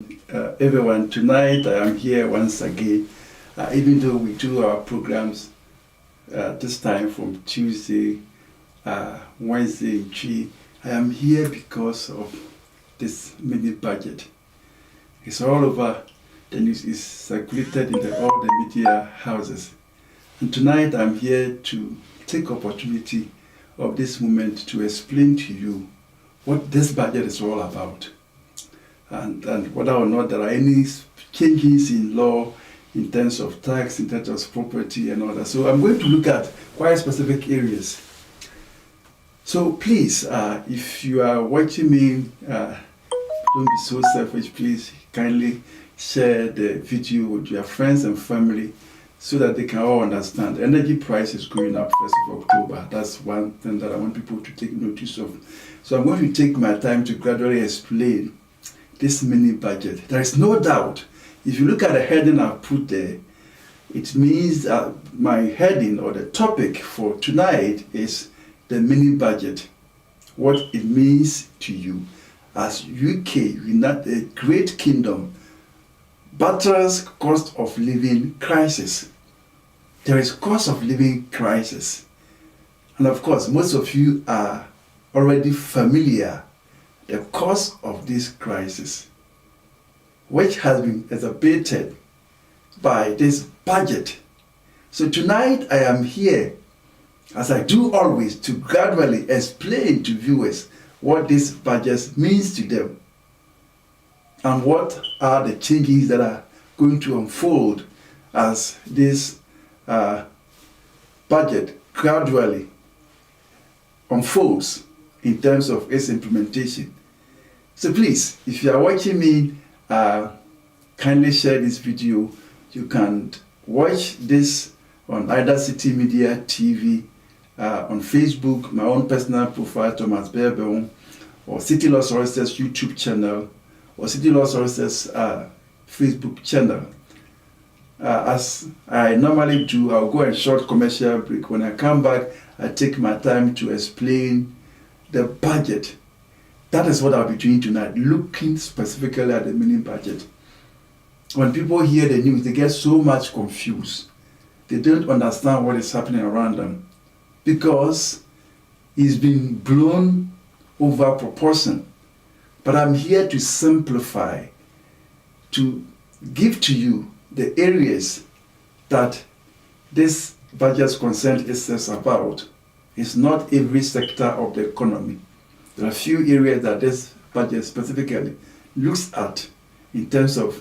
Everyone. Tonight I am here once again, even though we do our programs this time from Tuesday, Wednesday, Tuesday. I am here because of this mini budget. It's all over the news, is circulated in all the media houses. And tonight I'm here to take opportunity of this moment to explain to you what this budget is all about. And whether or not there are any changes in law in terms of tax, in terms of property and all that. So I'm going to look at quite specific areas. So please, if you are watching me, don't be so selfish. Please kindly share the video with your friends and family so that they can all understand. Energy price is going up 1st of October. That's one thing that I want people to take notice of. So I'm going to take my time to gradually explain this mini budget. There is no doubt, if you look at the heading I've put there, it means my heading or the topic for tonight is the mini budget. What it means to you as UK, United Great Kingdom, battles cost of living crisis. There is cost of living crisis. And of course, most of you are already familiar the cause of this crisis, which has been exacerbated by this budget. So tonight I am here, as I do always, to gradually explain to viewers what this budget means to them and what are the changes that are going to unfold as this budget gradually unfolds in terms of its implementation. So please, if you are watching me, kindly share this video. You can watch this on either CITI Media TV, on Facebook, my own personal profile, Thomas Berbon, or CITI Law Solicitors YouTube channel, or CITI Law Solicitors Facebook channel. As I normally do, I'll go on a short commercial break. When I come back, I take my time to explain the budget. That is what I'll be doing tonight, looking specifically at the mini budget. When people hear the news, they get so much confused. They don't understand what is happening around them because it's been blown over proportion. But I'm here to simplify, to give to you the areas that this budget concern is about. It's not every sector of the economy. There are a few areas that this budget specifically looks at in terms of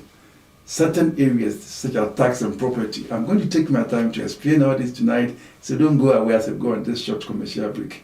certain areas such as tax and property. I'm going to take my time to explain all this tonight, so don't go away as I go on this short commercial break.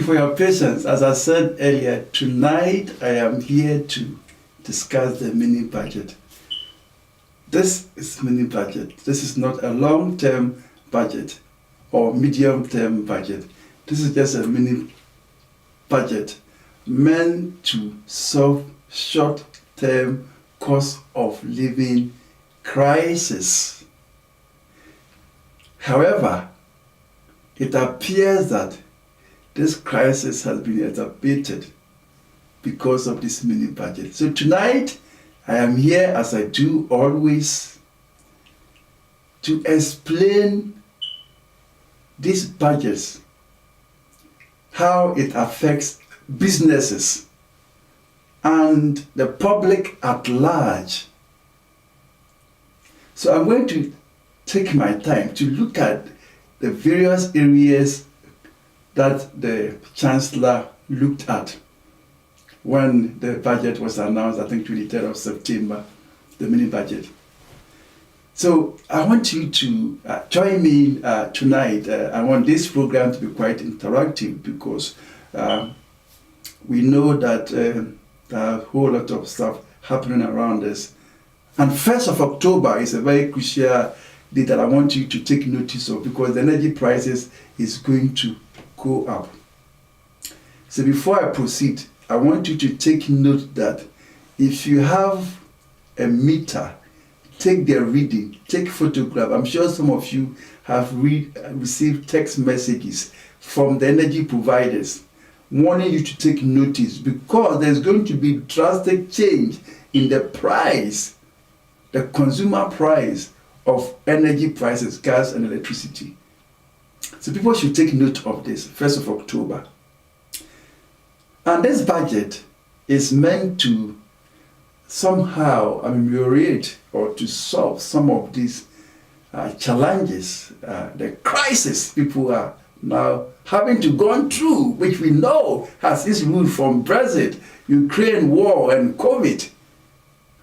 you for your patience. As I said earlier, tonight I am here to discuss the mini budget. This is mini budget. This is not a long-term budget or medium-term budget. This is just a mini budget meant to solve short-term cost of living crisis. However, it appears that this crisis has been exacerbated because of this mini budget. So tonight, I am here, as I do always, to explain these budgets, how it affects businesses and the public at large. So I'm going to take my time to look at the various areas that the Chancellor looked at when the budget was announced, I think 23rd of September, the mini budget. So I want you to join me tonight. I want this program to be quite interactive because we know that there are a whole lot of stuff happening around us. And 1st of October is a very crucial date that I want you to take notice of because the energy prices is going to go up. So before I proceed, I want you to take note that if you have a meter, take the reading, take photograph. I'm sure some of you have received text messages from the energy providers warning you to take notice because there's going to be drastic change in the price, the consumer price of energy prices, gas and electricity. So people should take note of this, 1st of October. And this budget is meant to somehow ameliorate or to solve some of these challenges, the crisis people are now having to go through, which we know has its root from Brexit, Ukraine war and COVID.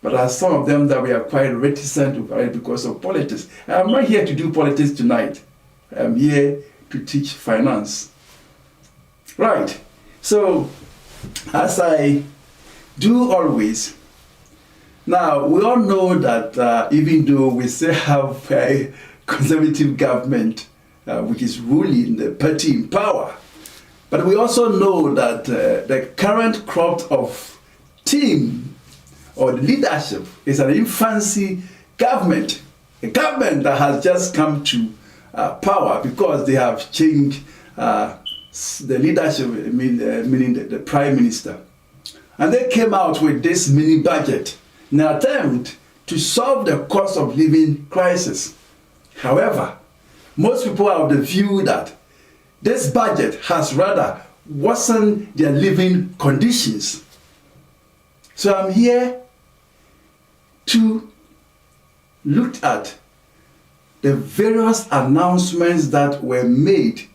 But there are some of them that we are quite reticent about it because of politics. I'm not here to do politics tonight. I'm here to teach finance. Right. So, as I do always, now we all know that even though we still have a conservative government which is ruling the party in power, but we also know that the current crop of team or the leadership is an infancy government, a government that has just come to power because they have changed the leadership, meaning the Prime Minister. And they came out with this mini budget in an attempt to solve the cost of living crisis. However, most people are of the view that this budget has rather worsened their living conditions. So I'm here to look at the various announcements that were made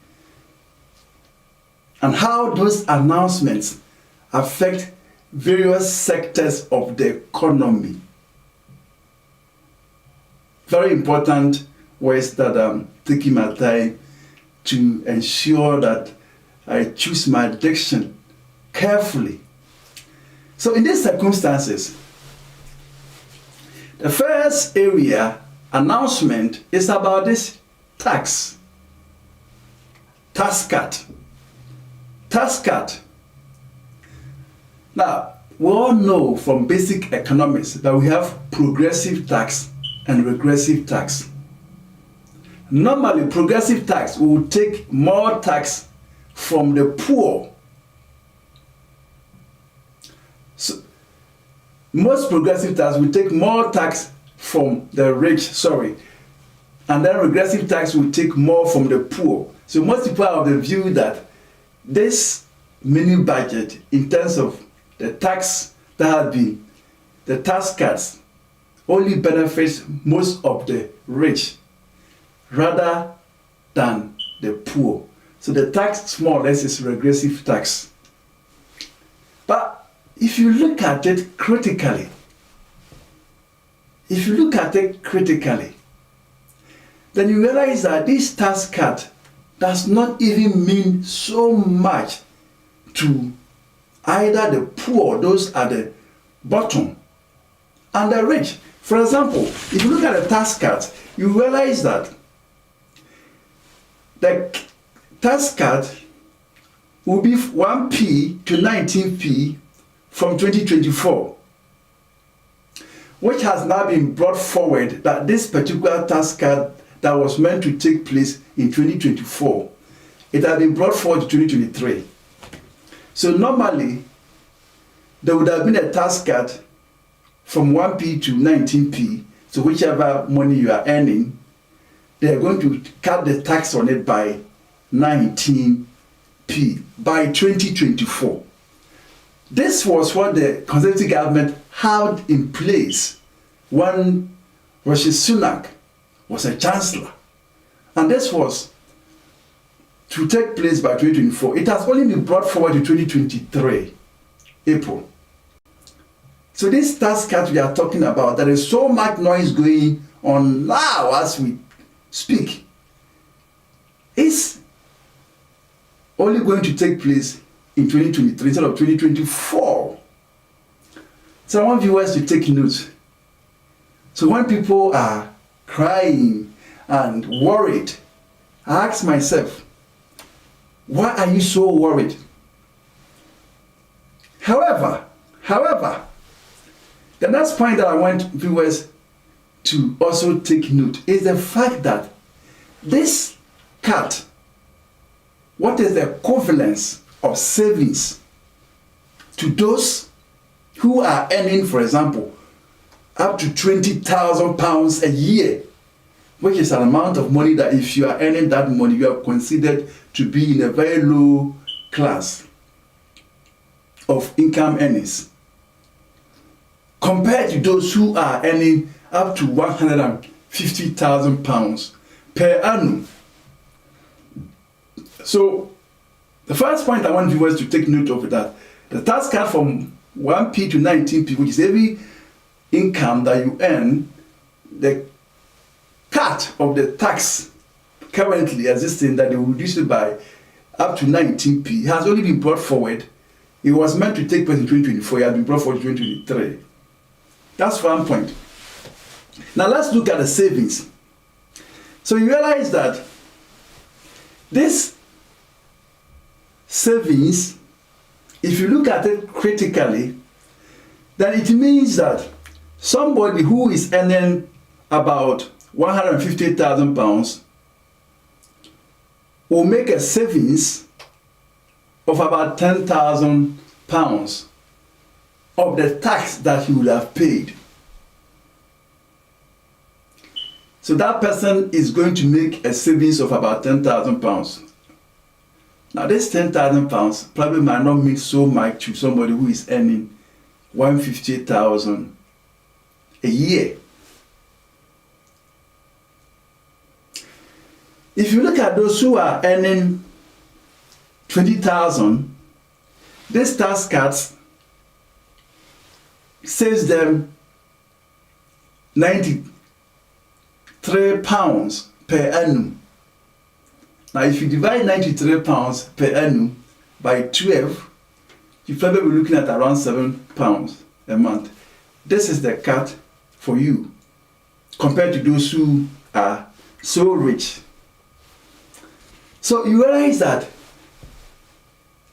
and how those announcements affect various sectors of the economy. Very important ways that I'm taking my time to ensure that I choose my diction carefully. So in these circumstances, the first area announcement is about this tax cut. Tax cut. Now, we all know from basic economics that we have progressive tax and regressive tax. Normally, progressive tax will take more tax from the poor. So, most progressive tax will take more tax from the rich, and then regressive tax will take more from the poor. So most people are of the view that this mini budget, in terms of the tax that has been, the tax cuts, only benefits most of the rich rather than the poor. So the tax, more or less, is regressive tax. But if you look at it critically, then you realize that this tax cut does not even mean so much to either the poor, those at the bottom, and the rich. For example, if you look at the tax cut, you realize that the tax cut will be 1p to 19p from 2024, which has now been brought forward, that this particular tax cut that was meant to take place in 2024, it has been brought forward to 2023. So normally, there would have been a tax cut from 1p to 19p, so whichever money you are earning, they are going to cut the tax on it by 19p by 2024. This was what the Conservative government had in place when Rishi Sunak was a chancellor. And this was to take place by 2024. It has only been brought forward to 2023, April. So this tax cut we are talking about, there is so much noise going on now as we speak, is only going to take place in 2023 instead of 2024. So I want viewers to take note. So when people are crying and worried, I ask myself, why are you so worried? However, the next point that I want viewers to also take note is the fact that this cut, what is the equivalence of savings to those who are earning, for example, up to £20,000 a year, which is an amount of money that if you are earning that money, you are considered to be in a very low class of income earnings, compared to those who are earning up to £150,000 per annum. So the first point I want viewers to take note of is that the tax cut from 1p to 19p, which is every income that you earn, the cut of the tax currently existing that they will reduce it by up to 19p has only been brought forward. It was meant to take place in 2024, it has been brought forward to 2023. That's one point. Now let's look at the savings. So you realize that this savings, if you look at it critically, then it means that somebody who is earning about £150,000 will make a savings of about £10,000 of the tax that he would have paid. So that person is going to make a savings of about £10,000. Now this £10,000 probably might not mean so much to somebody who is earning £150,000 a year. If you look at those who are earning $20,000, this tax cut saves them £93 per annum. Now if you divide £93 per annum by 12, you probably be looking at around £7 a month. This is the cut for you compared to those who are so rich. So you realize that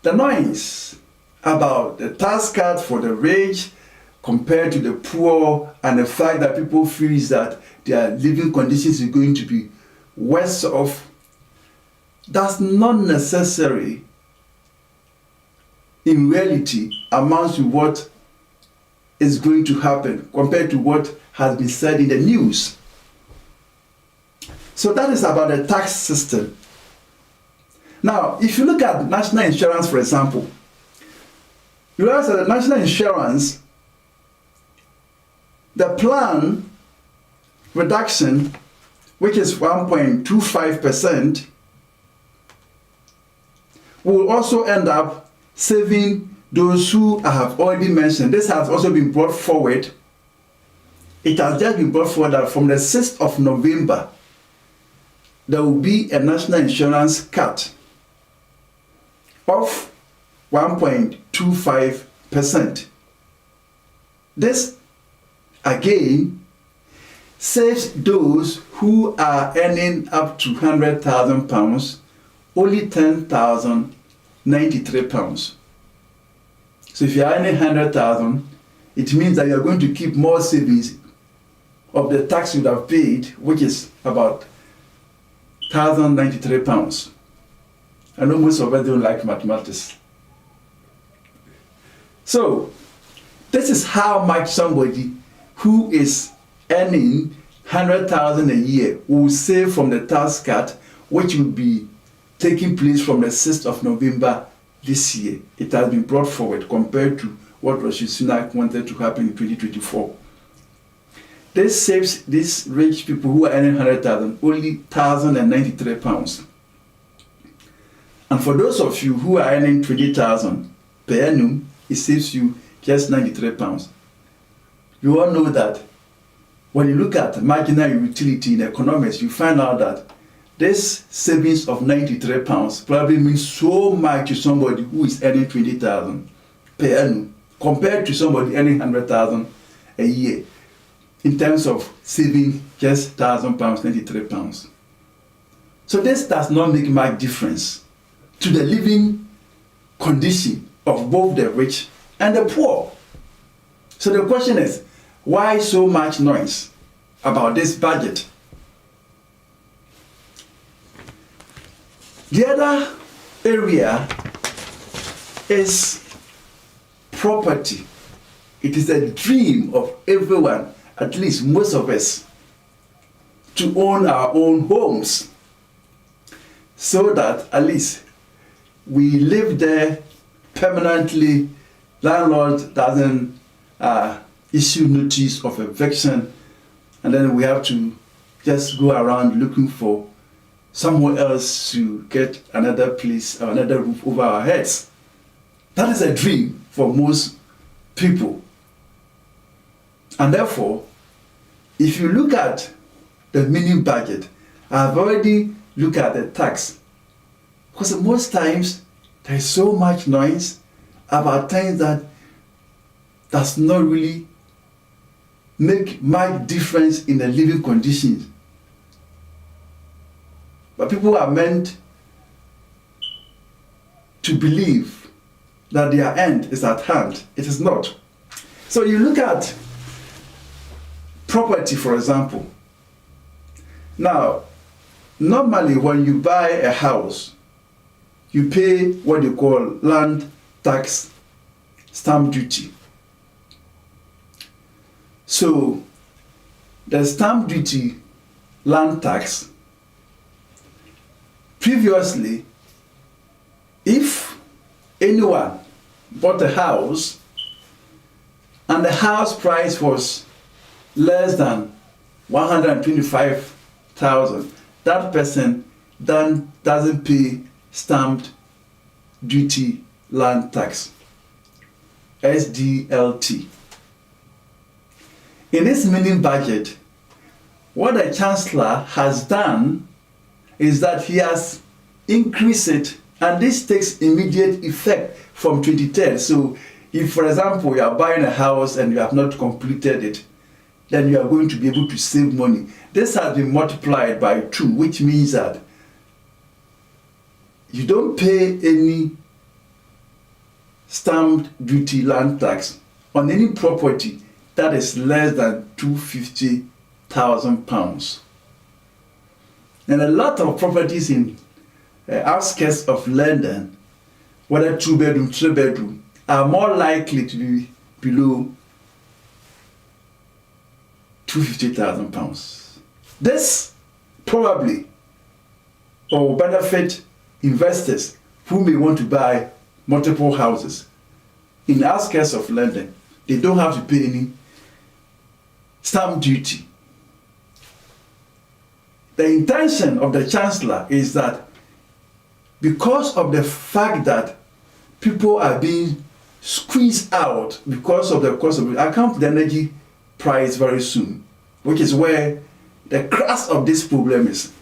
the noise about the tax cut for the rich compared to the poor, and the fact that people feel that their living conditions are going to be worse off, does not necessarily in reality amounts to what is going to happen compared to what has been said in the news. So that is about the tax system. Now, if you look at national insurance, for example, you realize that the national insurance, the plan reduction, which is 1.25%, will also end up saving those who I have already mentioned. This has also been brought forward. It has just been brought forward that from the 6th of November, there will be a national insurance cut of 1.25%. This, again, saves those who are earning up to £100,000 only £10,093. So if you are earning 100,000, it means that you are going to keep more savings of the tax you would have paid, which is about £1,093. I know most of us don't like mathematics. So this is how much somebody who is earning 100,000 a year will save from the tax cut, which will be taking place from the 6th of November this year. It has been brought forward compared to what Rishi Sunak wanted to happen in 2024. This saves these rich people who are earning 100,000 only £1,093. And for those of you who are earning 20,000 per annum, it saves you just £93. You all know that when you look at marginal utility in economics, you find out that this savings of £93 probably means so much to somebody who is earning 20,000 per annum compared to somebody earning 100,000 a year in terms of saving just £1,000, £93. So this does not make much difference to the living condition of both the rich and the poor. So the question is, why so much noise about this budget? The other area is property. It is a dream of everyone, at least most of us, to own our own homes so that at least we live there permanently. Landlord doesn't issue notice of eviction, and then we have to just go around looking for somewhere else to get another place or another roof over our heads. That is a dream for most people. And therefore, if you look at the mini budget, I've already looked at the tax, because most times there is so much noise about things that does not really make much difference in the living conditions. But people are meant to believe that their end is at hand. It is not. So you look at property, for example. Now, normally when you buy a house, you pay what you call land tax stamp duty. So the stamp duty land tax, previously, if anyone bought a house and the house price was less than 125,000, that person then doesn't pay stamped duty land tax, SDLT. In this mini budget, what the Chancellor has done is that he has increased it, and this takes immediate effect from 2010. So if, for example, you are buying a house and you have not completed it, then you are going to be able to save money. This has been multiplied by 2, which means that you don't pay any stamp duty land tax on any property that is less than £250,000. And a lot of properties in outskirts of London, whether 2-bedroom, 3-bedroom, are more likely to be below £250,000. This probably will benefit investors who may want to buy multiple houses in outskirts of London. They don't have to pay any stamp duty. The intention of the Chancellor is that because of the fact that people are being squeezed out because of the cost of it, I come to the energy price very soon, which is where the crux of this problem is.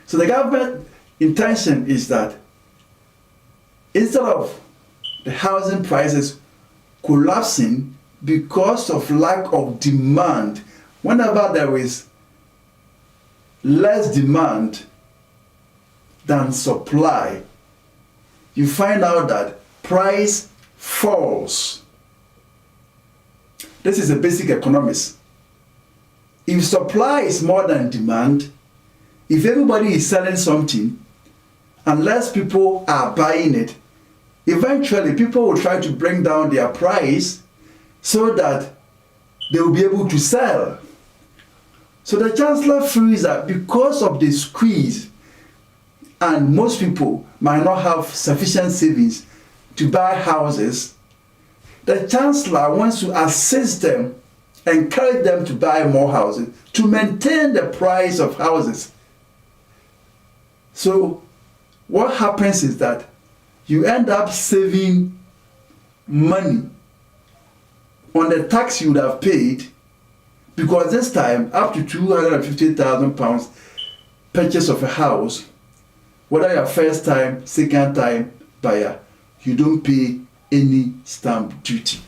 So the government intention is that instead of the housing prices collapsing because of lack of demand. Whenever there is less demand than supply, you find out that price falls. This is a basic economics. If supply is more than demand, if everybody is selling something and less people are buying it, eventually people will try to bring down their price so that they will be able to sell. So the chancellor feels that because of the squeeze, and most people might not have sufficient savings to buy houses, the chancellor wants to assist them, encourage them to buy more houses, to maintain the price of houses. So what happens is that you end up saving money on the tax you would have paid, because this time up to £250,000 purchase of a house, whether you're first time, second time buyer, you don't pay any stamp duty.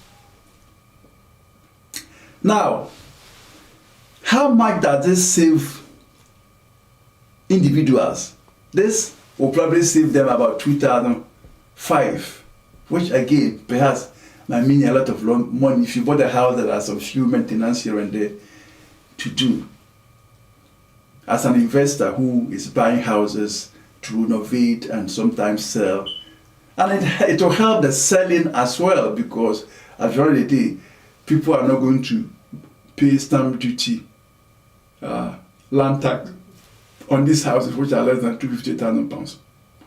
Now, how much does this save individuals? This will probably save them about $2,500, which again perhaps might mean a lot of money if you bought a house that has some few maintenance here and there to do. As an investor who is buying houses to renovate and sometimes sell, and it will help the selling as well, because at the end of the day, people are not going to pay stamp duty, land tax on these houses which are less than £250,000.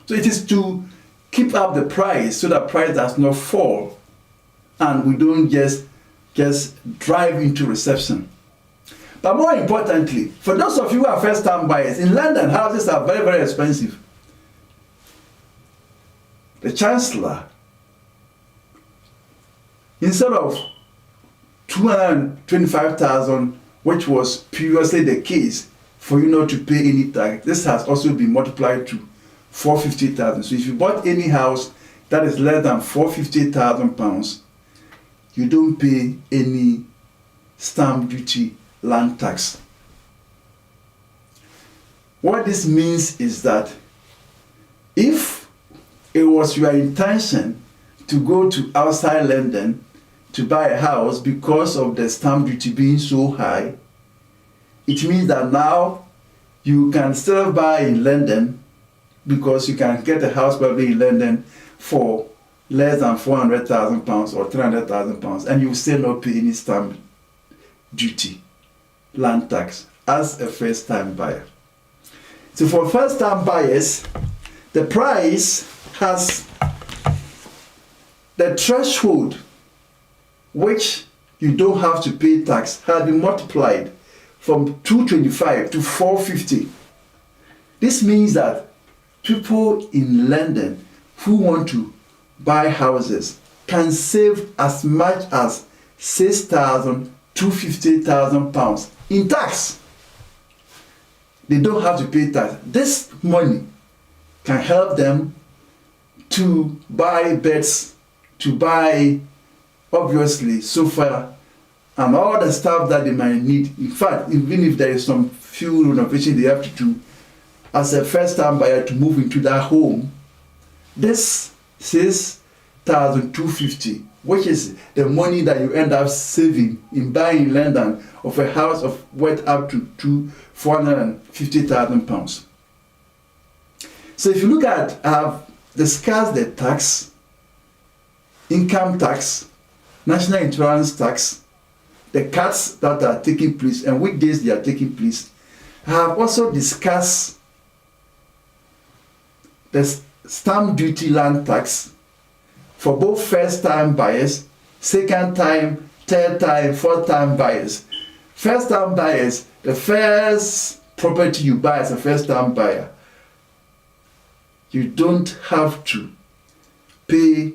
So it is to keep up the price so that price does not fall and we don't just drive into recession. But more importantly, for those of you who are first-time buyers, in London, houses are very, very expensive. The Chancellor, instead of $225,000, which was previously the case for you not to pay any tax, this has also been multiplied to £450,000. So if you bought any house that is less than £450,000, you don't pay any stamp duty, land tax. What this means is that if it was your intention to go to outside London to buy a house because of the stamp duty being so high, it means that now you can still buy in London, because you can get a house probably in London for less than £400,000 or £300,000, and you will still not pay any stamp duty, land tax, as a first-time buyer. So for first-time buyers, the price has the threshold which you don't have to pay tax has been multiplied from 225 to 450. This means that people in London who want to buy houses can save as much as £6,000 to £50,000 in tax. They don't have to pay tax. This money can help them to buy beds, to buy, obviously, sofa, and all the stuff that they might need. In fact, even if there is some few renovation they have to do as a first-time buyer to move into that home, this $6,250, which is the money that you end up saving in buying in London of a house of worth up to £450,000. So if you look at, I've discussed the tax, income tax, national insurance tax, the cuts that are taking place and which days they are taking place. I have also discussed the stamp duty, land tax for both first-time buyers, second-time, third-time, fourth-time buyers. First-time buyers, the first property you buy as a first-time buyer, you don't have to pay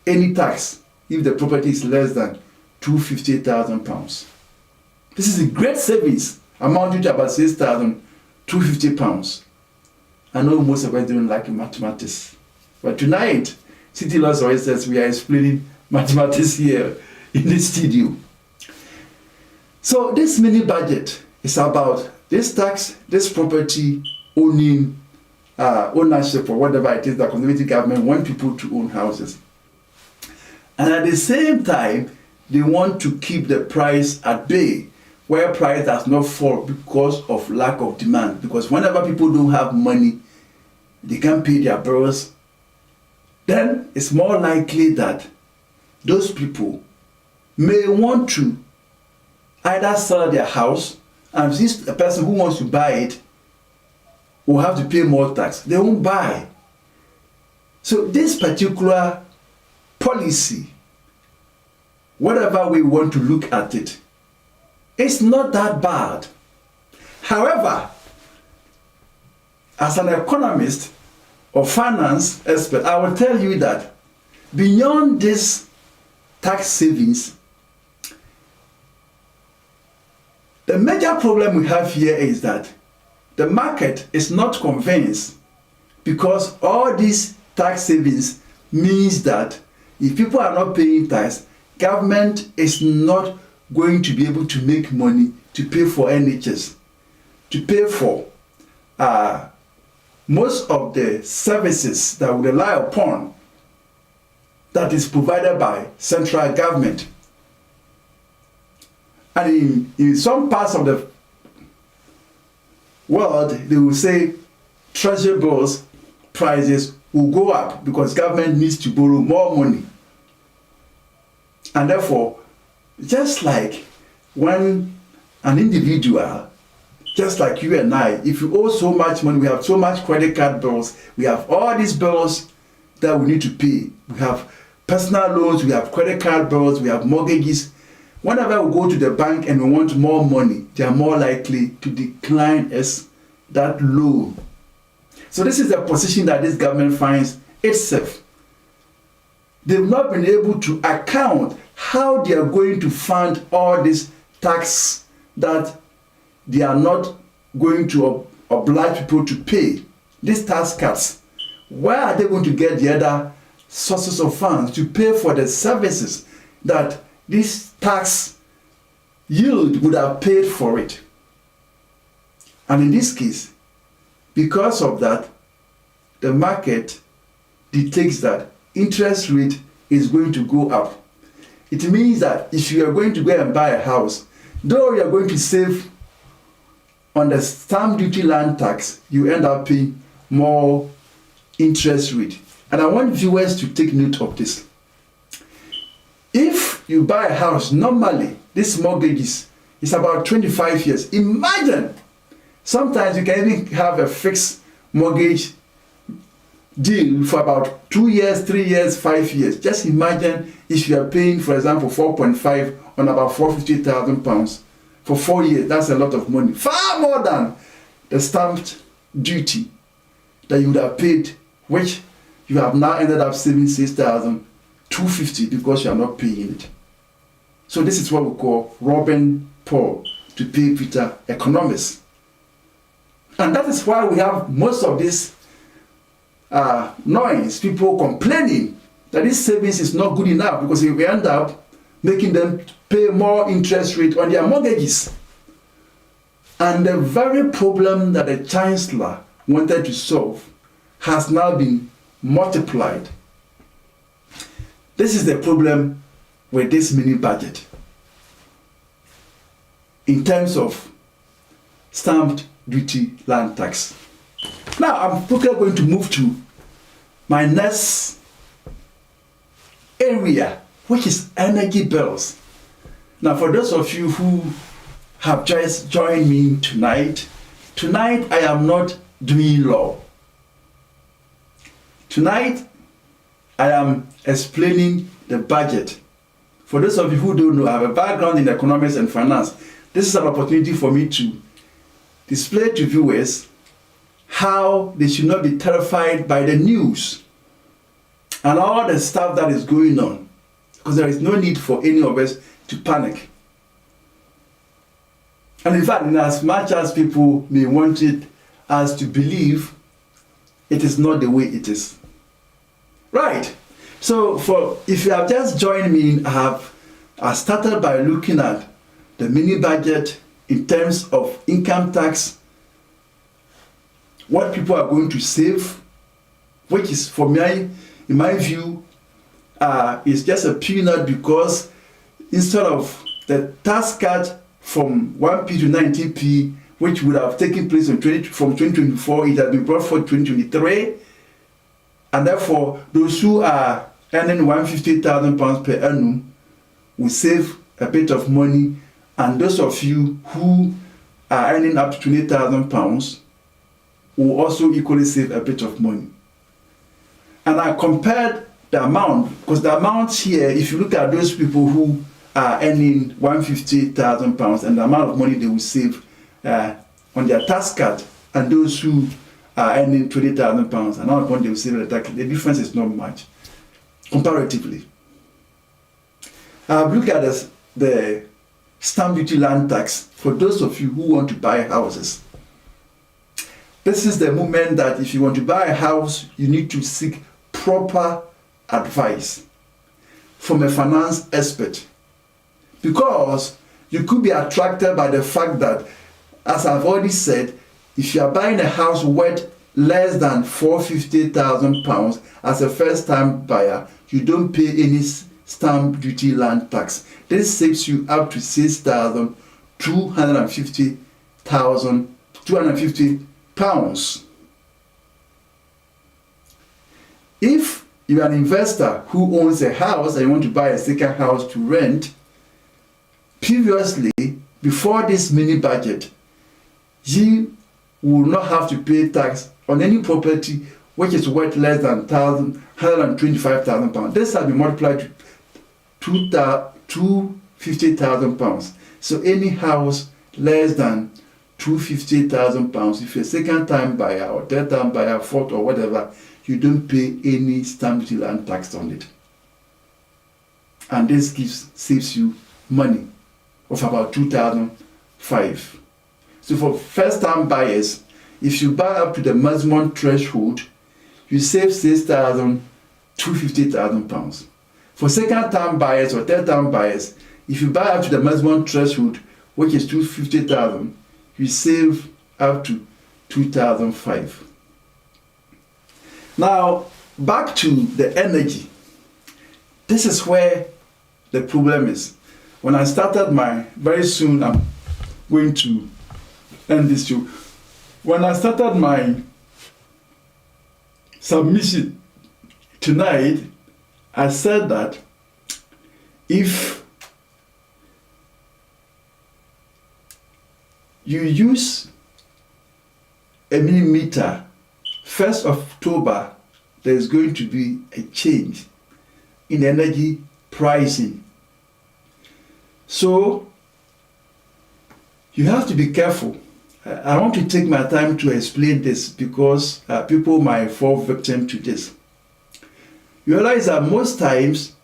any tax if the property is less than £250,000. This is a great savings amounting to about £6,250. I know most of us don't like mathematics, but tonight CITI law solicitors, we are explaining mathematics here in this studio. So this mini budget is about this tax, this property owning, ownership or whatever it is that conservative government want people to own houses. And at the same time, they want to keep the price at bay, where price does not fall because of lack of demand. Because whenever people don't have money, they can't pay their bills, then it's more likely that those people may want to either sell their house, and this a person who wants to buy it will have to pay more tax. They won't buy. So this particular policy, whatever we want to look at it, it's not that bad. However, as an economist or finance expert, I will tell you that beyond this tax savings, the major problem we have here is that the market is not convinced, because all these tax savings means that if people are not paying tax, government is not going to be able to make money to pay for NHS, to pay for most of the services that we rely upon that is provided by central government. And in some parts of the world, they will say treasury bills prices will go up because government needs to borrow more money. And therefore, just like when an individual, just like you and I, if you owe so much money, we have so much credit card bills, we have all these bills that we need to pay. We have personal loans, we have credit card bills, we have mortgages. Whenever we go to the bank and we want more money, they are more likely to decline us that loan. So this is the position that this government finds itself. They've not been able to account how they are going to fund all this tax that they are not going to oblige people to pay. These tax cuts, where are they going to get the other sources of funds to pay for the services that this tax yield would have paid for it? And in this case, because of that, the market dictates that interest rate is going to go up. It means that if you are going to go and buy a house, though you are going to save on the stamp duty land tax, you end up paying more interest rate. And I want viewers to take note of this. If you buy a house, normally this mortgage is about 25 years. Imagine, sometimes you can even have a fixed mortgage deal for about 2 years, 3 years, 5 years. Just imagine if you are paying, for example, 4.5 on about £450,000 for 4 years. That's a lot of money, far more than the stamped duty that you would have paid, which you have now ended up saving $6,250 because you are not paying it. So this is what we call robbing Paul to pay Peter economics. And that is why we have most of this noise, people complaining that this savings is not good enough, because we end up making them pay more interest rate on their mortgages. And the very problem that the Chancellor wanted to solve has now been multiplied. This is the problem with this mini budget in terms of stamped duty land tax. Now I'm quickly going to move to my next area, which is energy bills. Now for those of you who have just joined me tonight I am not doing law. Tonight I am explaining the budget. For those of you who don't know, I have a background in economics and finance. This is an opportunity for me to display to viewers how they should not be terrified by the news and all the stuff that is going on, because there is no need for any of us to panic. And in fact, in as much as people may want us to believe, it is not the way it is. Right. So if you have just joined me, I started by looking at the mini budget in terms of income tax, what people are going to save, which is, for me, in my view, is just a peanut, because instead of the tax cut from 1p to 19p, which would have taken place from 2024, it has been brought for 2023, and therefore those who are earning £150,000 per annum will save a bit of money, and those of you who are earning up to £20,000 will also equally save a bit of money. And I compared the amount, because the amounts here, if you look at those people who are earning £150,000 and the amount of money they will save on their tax cut, and those who are earning £20,000, the amount of money they will save on the tax cut, the difference is not much comparatively. Look at the stamp duty land tax for those of you who want to buy houses. This is the moment that if you want to buy a house, you need to seek proper advice from a finance expert, because you could be attracted by the fact that, as I've already said, if you are buying a house worth less than £450,000 as a first-time buyer, you don't pay any stamp duty land tax. This saves you up to £6,250. If you are an investor who owns a house and you want to buy a second house to rent, previously, before this mini budget, you will not have to pay tax on any property which is worth less than £125,000. This has been multiplied to £250,000. So any house less than £250,000, if you're a second time buyer or third time buyer, fourth or whatever, you don't pay any stamp duty land tax on it. And this saves you money of about $2,500. So for first time buyers, if you buy up to the maximum threshold, you save £6,250,000. For second time buyers or third time buyers, if you buy up to the maximum threshold, which is $250,000, you save up to $2,500. Now, back to the energy. This is where the problem is. When I started very soon I'm going to end this too. When I started my submission tonight, I said that if you use a millimeter, 1st of October, there is going to be a change in energy pricing. So you have to be careful. I want to take my time to explain this, because people might fall victim to this. You realize that most times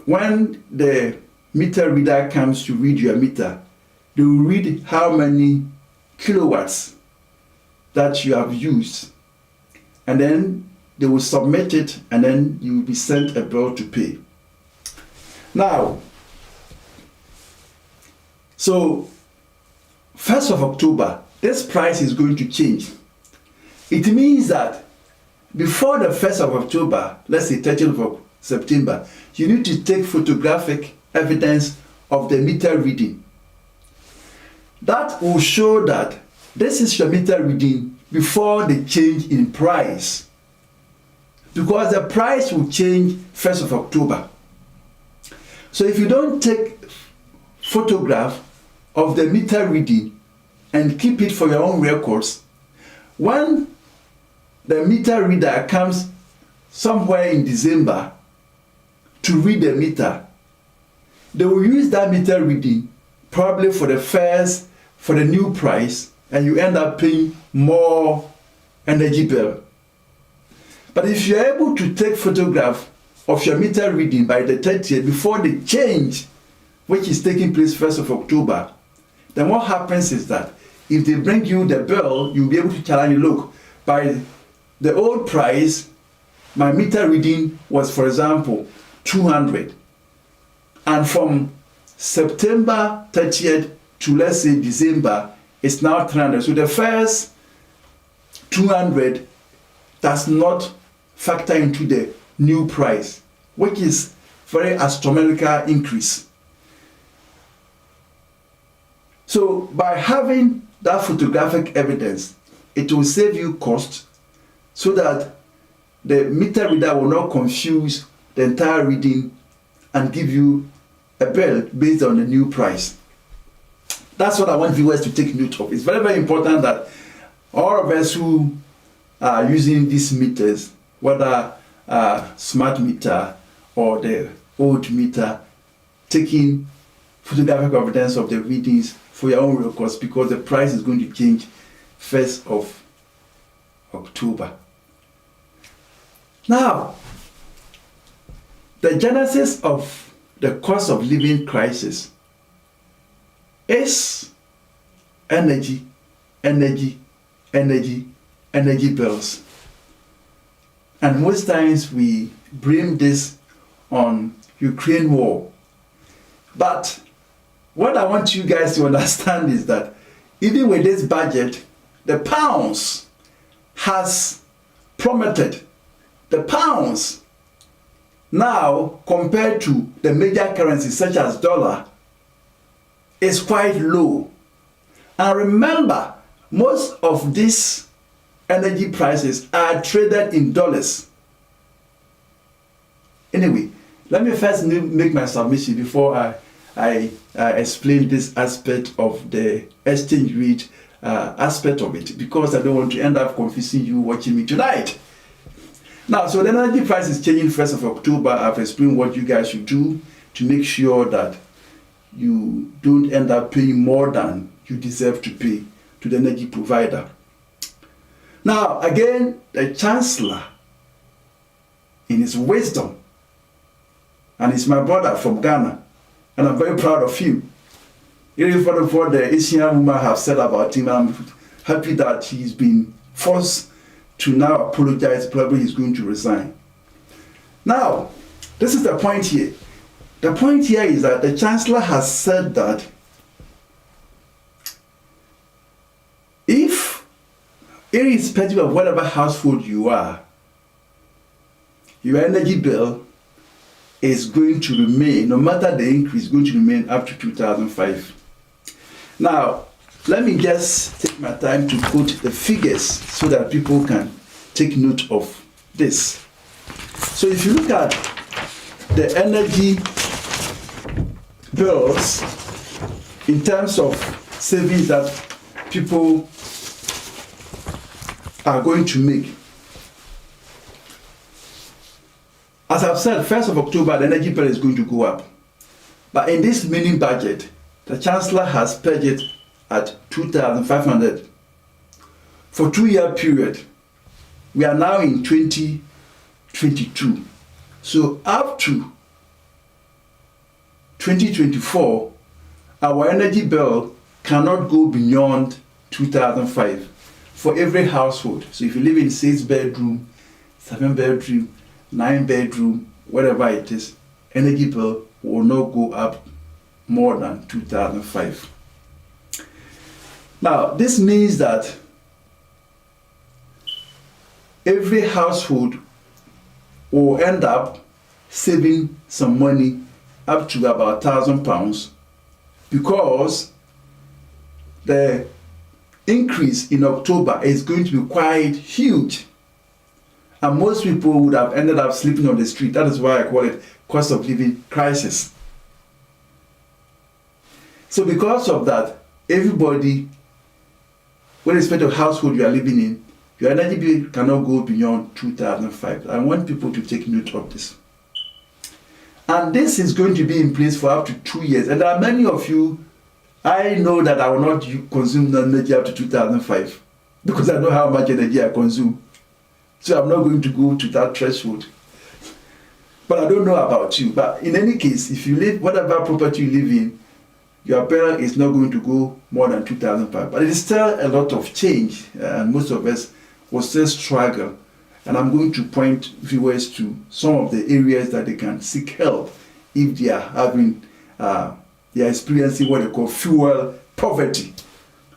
when the meter reader comes to read your meter, they will read how many kilowatts that you have used, and then they will submit it, and then you will be sent a bill to pay. Now, so 1st of October, this price is going to change. It means that before the 1st of October, let's say 30th of September, you need to take photographic evidence of the meter reading. That will show that this is your meter reading before the change in price, because the price will change 1st of October. So if you don't take photograph of the meter reading and keep it for your own records, when the meter reader comes somewhere in December to read the meter, they will use that meter reading probably for the new price, and you end up paying more energy bill. But if you're able to take photograph of your meter reading by the 30th, before the change, which is taking place 1st of October, then what happens is that if they bring you the bill, you'll be able to challenge, look, by the old price, my meter reading was, for example, 200. And from September 30th to, let's say, December, it's now 300. So the first 200 does not factor into the new price, which is very astronomical increase. So by having that photographic evidence, it will save you cost so that the meter reader will not confuse the entire reading and give you a bill based on the new price. That's what I want viewers to take note of. It's very, very important that all of us who are using these meters, whether smart meter or the old meter, taking photographic evidence of the readings for your own records, because the price is going to change 1st of October. Now, the genesis of the cost of living crisis is energy bills. And most times we blame this on Ukraine war. But what I want you guys to understand is that even with this budget, the pounds has plummeted. The pounds now, compared to the major currencies such as dollar, is quite low. And remember, most of these energy prices are traded in dollars. Anyway, let me first make my submission before I explain this aspect of the exchange rate aspect of it, because I don't want to end up confusing you watching me tonight. Now, so the energy price is changing 1st of October. I've explained what you guys should do to make sure that you don't end up paying more than you deserve to pay to the energy provider. Now, again, the Chancellor, in his wisdom, and he's my brother from Ghana, and I'm very proud of him. Even for what the Asian woman have said about him, I'm happy that he's been forced to now apologize. Probably he's going to resign. Now, this is the point here. The point here is that the Chancellor has said that if, irrespective of whatever household you are, your energy bill is going to remain, no matter the increase, going to remain up to 2005. Now, let me just take my time to quote the figures so that people can take note of this. So if you look at the energy bills in terms of savings that people are going to make, as I've said, 1st of October, the energy bill is going to go up. But in this mini budget, the Chancellor has pegged it at 2,500 for 2-year period. We are now in 2022. So up to 2024, our energy bill cannot go beyond 2005 for every household. So if you live in 6-bedroom, 7-bedroom, 9-bedroom, whatever it is, energy bill will not go up more than 2005. Now, this means that every household will end up saving some money up to about £1,000 because the increase in October is going to be quite huge. And most people would have ended up sleeping on the street. That is why I call it cost of living crisis. So because of that, everybody, with respect to household you are living in, your energy bill cannot go beyond 2005. I want people to take note of this. And this is going to be in place for up to 2 years. And there are many of you, I know that I will not consume the energy up to 2005 because I know how much energy I consume. So I'm not going to go to that threshold. But I don't know about you. But in any case, if you live, whatever property you live in, your bill is not going to go more than 2005. But it is still a lot of change, and most of us will still struggle And I'm going to point viewers to some of the areas that they can seek help if they are having, they are experiencing what they call fuel poverty.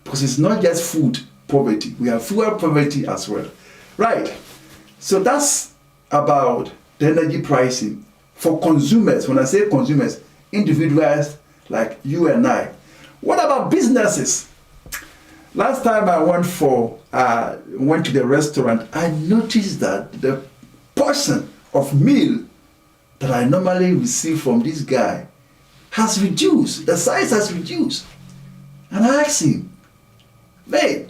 Because it's not just food poverty, we have fuel poverty as well. Right, so that's about the energy pricing for consumers. When I say consumers, individuals like you and I. What about businesses? Last time I went to the restaurant, I noticed that the portion of meal that I normally receive from this guy has reduced. The size has reduced. And I asked him, "Mate,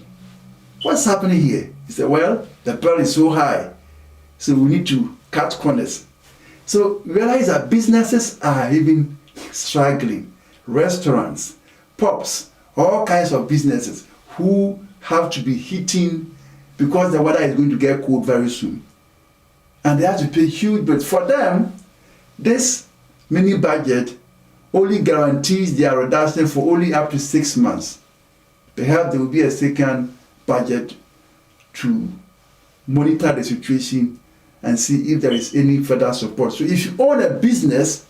what's happening here?" He said, "Well, the bill is so high, so we need to cut corners." So realize that businesses are even struggling. Restaurants, pubs, all kinds of businesses who have to be heating because the weather is going to get cold very soon. And they have to pay huge bills. For them, this mini budget only guarantees their reduction for only up to 6 months. Perhaps there will be a second budget to monitor the situation and see if there is any further support. So if you own a business,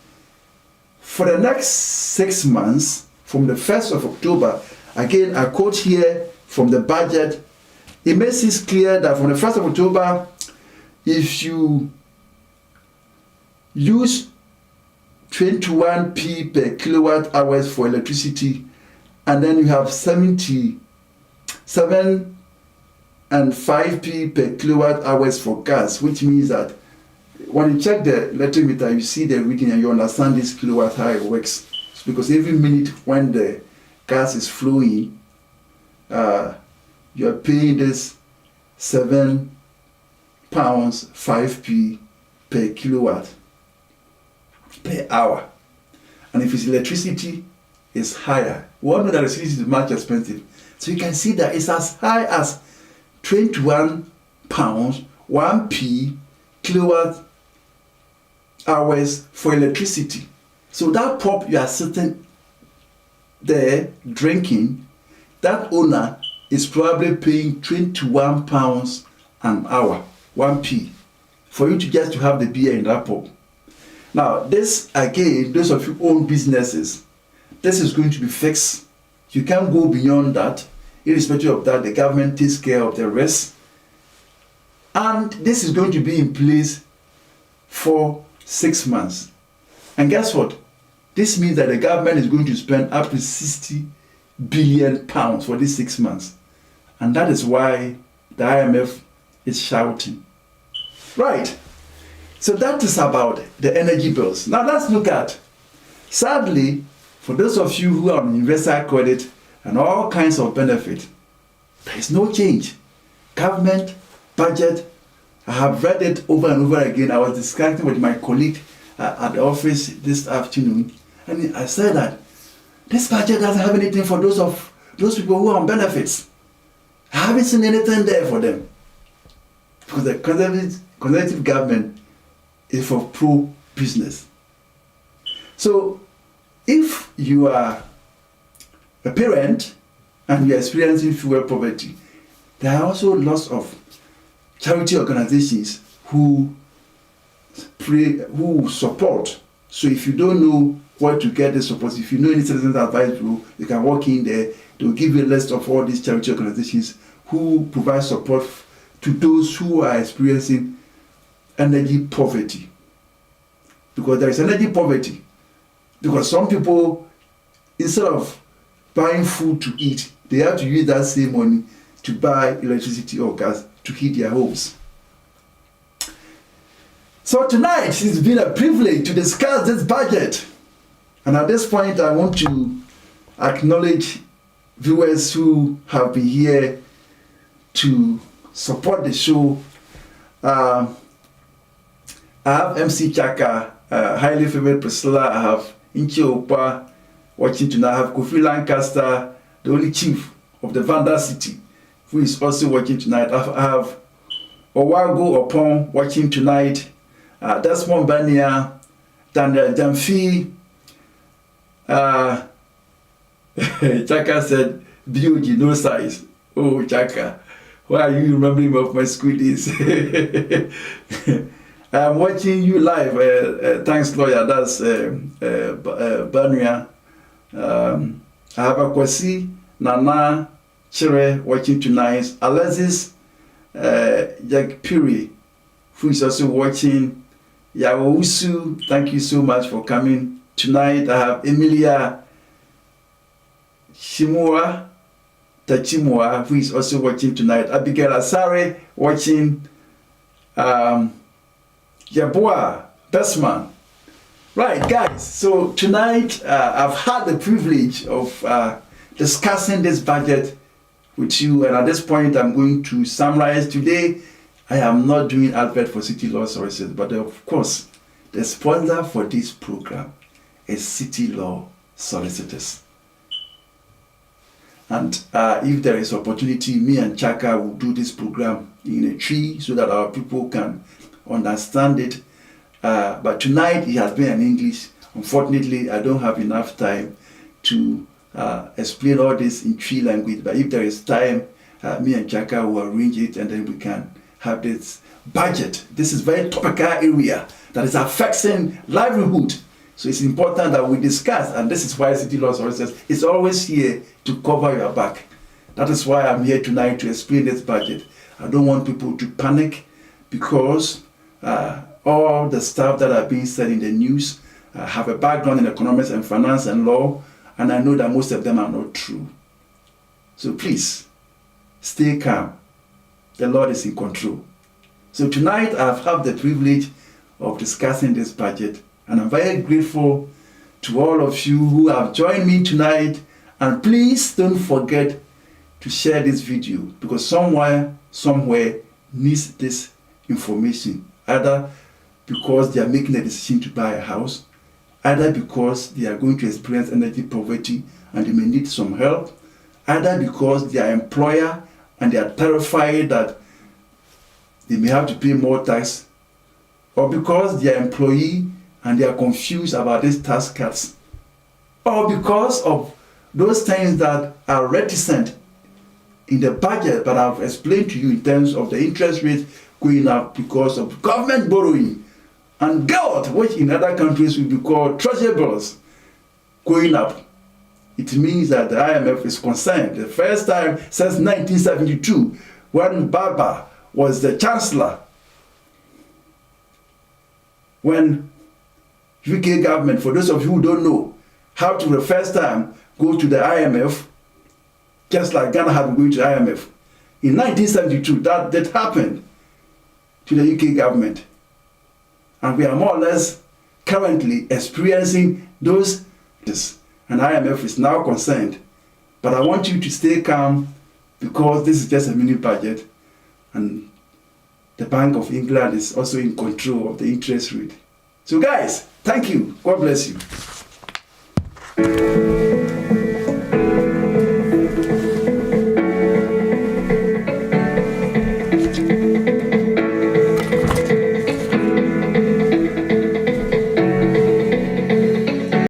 for the next 6 months, from the 1st of October, again, I quote here from the budget, it makes it clear that from the 1st of October, if you use 21p per kilowatt hours for electricity, and then you have 77 and 5p per kilowatt hours for gas, which means that when you check the electric meter, you see the reading and you understand this kilowatt how it works. Because every minute when the gas is flowing, you are paying this £7 5p per kilowatt per hour. And if it's electricity, it's higher. We all know that electricity is much expensive. So you can see that it's as high as £21 1p kilowatt hours for electricity. So that pub you are sitting there drinking, that owner is probably paying £21 an hour, 1p, for you to just to have the beer in that pub. Now this again, those of you who own businesses, this is going to be fixed. You can't go beyond that. Irrespective of that, the government takes care of the rest. And this is going to be in place for 6 months. And guess what? This means that the government is going to spend up to £60 billion for these 6 months. And that is why the IMF is shouting. Right. So that is about the energy bills. Now let's look at, sadly, for those of you who are on universal credit and all kinds of benefit, there is no change. Government budget, I have read it over and over again. I was discussing with my colleague at the office this afternoon, and I said that this budget doesn't have anything for those people who are on benefits. I haven't seen anything there for them. Because the conservative government is for pro-business. So if you are a parent and you are experiencing fuel poverty, there are also lots of charity organizations who support. So if you don't know where to get the support, if you know any citizens advice group, you can walk in there. They will give you a list of all these charity organizations who provide support to those who are experiencing energy poverty. Because there is energy poverty. Because some people, instead of buying food to eat, they have to use that same money to buy electricity or gas to heat their homes. So tonight, it's been a privilege to discuss this budget. And at this point, I want to acknowledge viewers who have been here to support the show. I have MC Chaka, highly favored Priscilla. I have Inchi Opa watching tonight. I have Kofi Lancaster, the only chief of the Vanda City, who is also watching tonight. I have Owago Opon watching tonight. Desmond Bania, Daniel Jamfi. Chaka said, BOG, no size. Oh, Chaka. Why are you remembering of my school days? I'm watching you live. Thanks, lawyer. That's Bania. I have a Kwasi, Nana, Chere watching tonight. Alexis, Jack Puri, who is also watching. Yawusu, thank you so much for coming. Tonight I have Emilia Shimura Tachimua, who is also watching tonight. Abigail Asare watching. Yabua Bestman. Right, guys. So tonight I've had the privilege of discussing this budget with you, and at this point I'm going to summarize. Today I am not doing advert for City Law Solicitors, but of course the sponsor for this program is City Law Solicitors. And if there is opportunity, me and Chaka will do this program in a tree so that our people can understand it. But tonight it has been in English. Unfortunately, I don't have enough time to explain all this in tree language. But if there is time, me and Chaka will arrange it, and then we can have this budget. This is very topical area that is affecting livelihood. So it's important that we discuss, and this is why City Law Solicitors is always here to cover your back. That is why I'm here tonight to explain this budget. I don't want people to panic because all the stuff that are being said in the news have a background in economics and finance and law, and I know that most of them are not true. So please, stay calm. The Lord is in control. So tonight I've had the privilege of discussing this budget, and I'm very grateful to all of you who have joined me tonight. And please don't forget to share this video, because somewhere needs this information, either because they are making a decision to buy a house, either because they are going to experience energy poverty and they may need some help, either because their employer and they are terrified that they may have to pay more tax, or because they are employee and they are confused about these tax cuts, or because of those things that are reticent in the budget, but I've explained to you in terms of the interest rate going up because of government borrowing and gold, which in other countries will be called treasury bills, going up. It means that the IMF is concerned. The first time since 1972, when Baba was the chancellor, when UK government, for those of you who don't know, how to the first time go to the IMF, just like Ghana had been going to the IMF. In 1972, that happened to the UK government. And we are more or less currently experiencing those, and IMF is now concerned. But I want you to stay calm, because this is just a mini budget, and the Bank of England is also in control of the interest rate. So guys, thank you. God bless you.